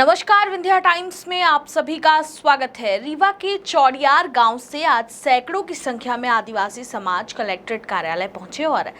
नमस्कार, विंध्या टाइम्स में आप सभी का स्वागत है। रीवा के चौड़ियार गांव से आज सैकड़ों की संख्या में आदिवासी समाज कलेक्ट्रेट कार्यालय पहुंचे और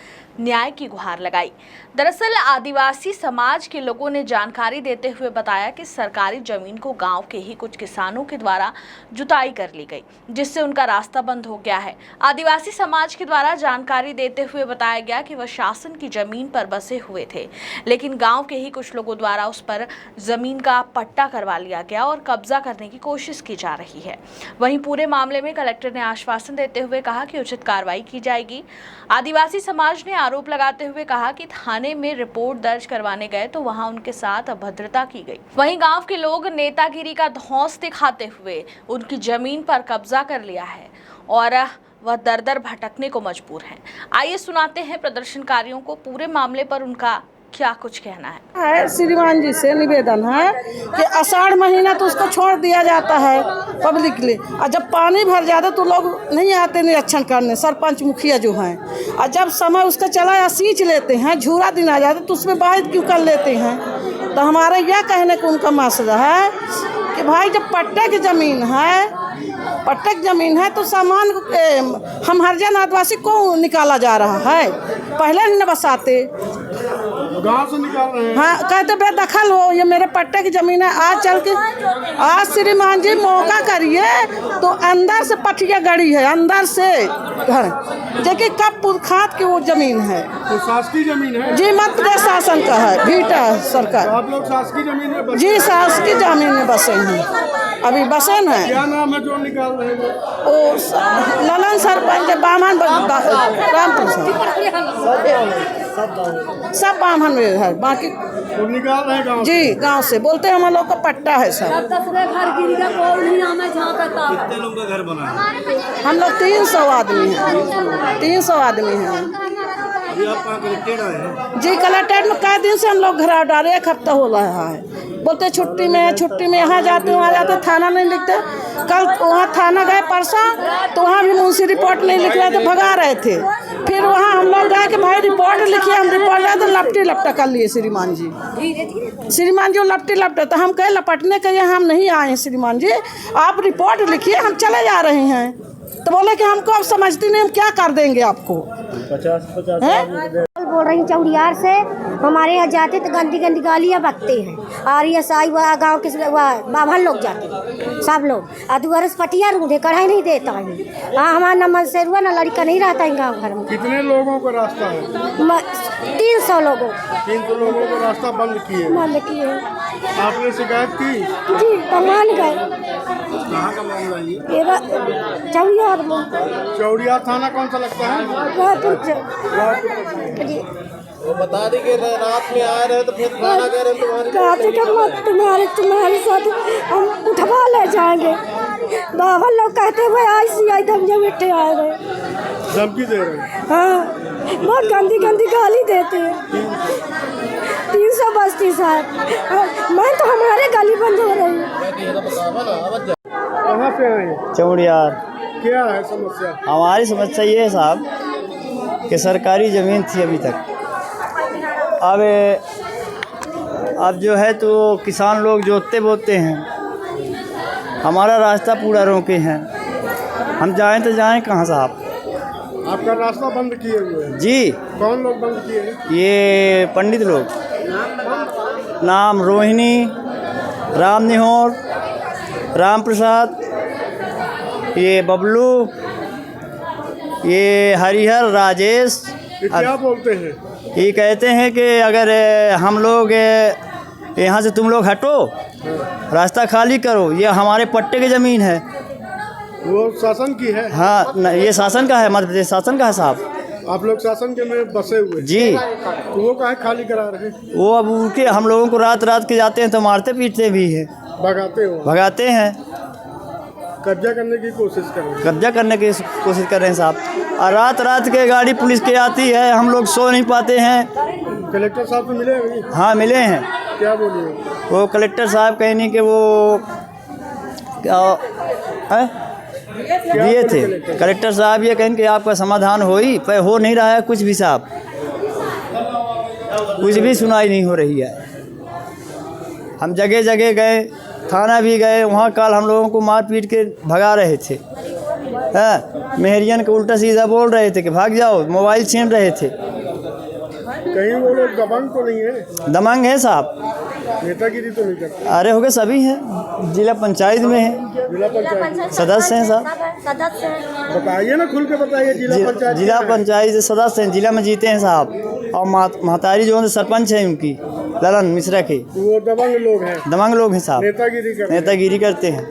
न्याय की गुहार लगाई। दरअसल आदिवासी समाज के लोगों ने जानकारी देते हुए बताया कि सरकारी जमीन को गांव के ही कुछ किसानों के द्वारा जुताई कर ली गई, जिससे उनका रास्ता बंद हो गया है। आदिवासी समाज के द्वारा जानकारी देते हुए बताया गया कि वह शासन की जमीन पर बसे हुए थे, लेकिन गांव के ही कुछ लोगों द्वारा उस पर जमीन का पट्टा करवा लिया गया और कब्जा करने की कोशिश की जा रही है। वहीं पूरे मामले में कलेक्टर ने आश्वासन देते हुए कहा कि उचित कार्रवाई की जाएगी। आदिवासी समाज ने आरोप लगाते हुए कहा कि थाने में रिपोर्ट दर्ज करवाने गए तो वहां उनके साथ अभद्रता की गई। वहीं गांव के लोग नेतागिरी का धौंस दिखाते हुए उनकी जमीन पर कब्जा कर लिया है और वह दर दर भटकने को मजबूर हैं। आइए सुनाते हैं प्रदर्शनकारियों को पूरे मामले पर उनका क्या कुछ कहना है। श्रीमान जी से निवेदन है कि आषाढ़ महीना तो उसको छोड़ दिया जाता है पब्लिकली, और जब पानी भर जाता तो लोग नहीं आते निरीक्षण करने, सरपंच मुखिया जो हैं, और जब समय उसका चला या सींच लेते हैं, झूरा दिन आ जाता तो उसमें बाहित क्यों कर लेते हैं। तो हमारा यह कहने को उनका मसला है कि भाई जब पट्टे की ज़मीन है तो सामान हम हरिजन आदिवासी को निकाला जा रहा है, पहले नहीं बसाते, गांव से निकाल रहे हैं। हाँ, कहते बेदखल हो, ये मेरे पट्टे की जमीन है। आज श्रीमान जी मौका करिए तो अंदर से पटिया गड़ी है, अंदर से घर, जबकि कब पुरखात की वो जमीन है। तो शासकीय जमीन है जी, मध्य प्रदेश शासन का है, भीटा सरकार। तो आप लोग शासकीय जमीन में बसे? जी, शासकीय जमीन में बसे हैं, अभी बसे हैं। क्या नाम है जो निकाल रहे हैं? ओ ललन सरपंच बामन रामपुर सब बामन में है, बाकी तो निकाल रहे हैं गांव जी गांव से। बोलते हैं हम लोग का पट्टा है सब। कितने लोगों का घर बना है? हम लोग 300 आदमी हैं, 300 आदमी हैं। अभी आप कहाँ कलेक्टेड आए हैं? जी, कलेक्टेड में कई दिन से हम लोग घर डाले, 1 हफ्ता हो रहा है। बोलते छुट्टी में है, छुट्टी में यहाँ जाते वहाँ जाते, थाना नहीं लिखते। कल वहाँ थाना गए परसों, तो वहाँ भी मुंशी रिपोर्ट नहीं लिख रहे थे, भगा रहे थे। फिर वहाँ हम लोग गए कि भाई रिपोर्ट लिखिए, हम रिपोर्ट लाए तो लपटी लपटा कर लिए श्रीमान जी। श्रीमान जी लपटी लपटा, तो हम कहे लपटने के लिए हम नहीं आए हैं श्रीमान जी, आप रिपोर्ट लिखिए, हम चले जा रहे हैं। तो बोले कि हमको अब समझती नहीं, हम क्या कर देंगे आपको। 50 बोल रही चौड़ियार से। हमारे यहाँ जाते तो गंदी गंदी गालियाँ बकते हैं, और ये साई वह गाँव के बाभन लोग जाते हैं, सब लोग अधुअरस पटिया रूढ़े कढ़ाई नहीं देता है। हाँ, हमारा न मनसेरुआ न लड़का नहीं रहता है गाँव घर में। कितने लोगों का रास्ता है? 300 लोगों 300 लोगों का रास्ता बंद किए। आपने शिकायत की? जी, तो मान गए। कहाँ का मामला ये? चौड़ियार में। चौड़ियार थाना कौन सा लगता है? वो बता दी कि रात में आ रहे तो फिर थाना कह रहे तुम्हारे साथ हम उठवा ले जाएंगे। बाबा लोग कहते हुए आई हम जब इट्टे आए रहे, धमकी दे रहे हैं। हाँ, बहुत गंदी गंदी गाली देते हैं। 300 बस्ती साहब, मैं तो हमारे गाली बंद हो रही है। कहाँ से आए? चौड़ियार। क्या है समस्या? हमारी समस्या ये है साहब कि सरकारी ज़मीन थी अभी तक, अब जो है तो किसान लोग जोतते बोते हैं, हमारा रास्ता पूरा रोके हैं, हम जाएं तो जाएं कहाँ साहब। आपका रास्ता बंद किए हुए हैं? जी। कौन लोग बंद किए हैं? ये पंडित लोग, नाम रोहिणी, राम निहोर, राम प्रसाद, ये बबलू, ये हरिहर, राजेश। ये क्या बोलते हैं? ये कहते हैं कि अगर हम लोग यहाँ से तुम लोग हटो, रास्ता खाली करो, ये हमारे पट्टे की ज़मीन है। वो शासन की है? हाँ, ये शासन का है, मध्य प्रदेश शासन का है साहब। आप लोग शासन के में बसे हुए? जी। तो वो काहे खाली करा रहे हैं? वो अब उनके हम लोगों को रात रात के जाते हैं तो मारते पीटते भी हैं, भगाते हैं, कब्जा करने की कोशिश कर रहे हैं। कब्जा करने की कोशिश कर रहे हैं साहब, और रात रात के गाड़ी पुलिस के आती है, हम लोग सो नहीं पाते हैं। कलेक्टर साहब से मिले अभी? हाँ, मिले हैं। क्या बोलिए? वो कलेक्टर साहब कहने कि वो क्या है दिए थे। कलेक्टर साहब ये कहें कि आपका समाधान पर हो नहीं रहा है कुछ भी साहब, कुछ भी सुनाई नहीं हो रही है। हम जगह जगह गए, थाना भी गए, वहाँ कल हम लोगों को मार पीट के भगा रहे थे। मेहरियन को उल्टा सीधा बोल रहे थे कि भाग जाओ, मोबाइल छीन रहे थे। कहीं वो लोग दबंग तो नहीं है? दबंग है साहब, नेतागिरी तो नहीं करते? अरे हो गए सभी हैं, जिला पंचायत में हैं, जिला पंचायत सदस्य हैं साहब। सदस्य हैं। बताइए ना, खुल के बताइए। जिला पंचायत सदस्य हैं, जिला में जीते हैं साहब। और महतारी जो है सरपंच है उनकी, ललन मिश्रा के। वो दबंग लोग हैं? दबंग लोग हैं साहब, नेतागिरी करते हैं? नेतागिरी करते हैं।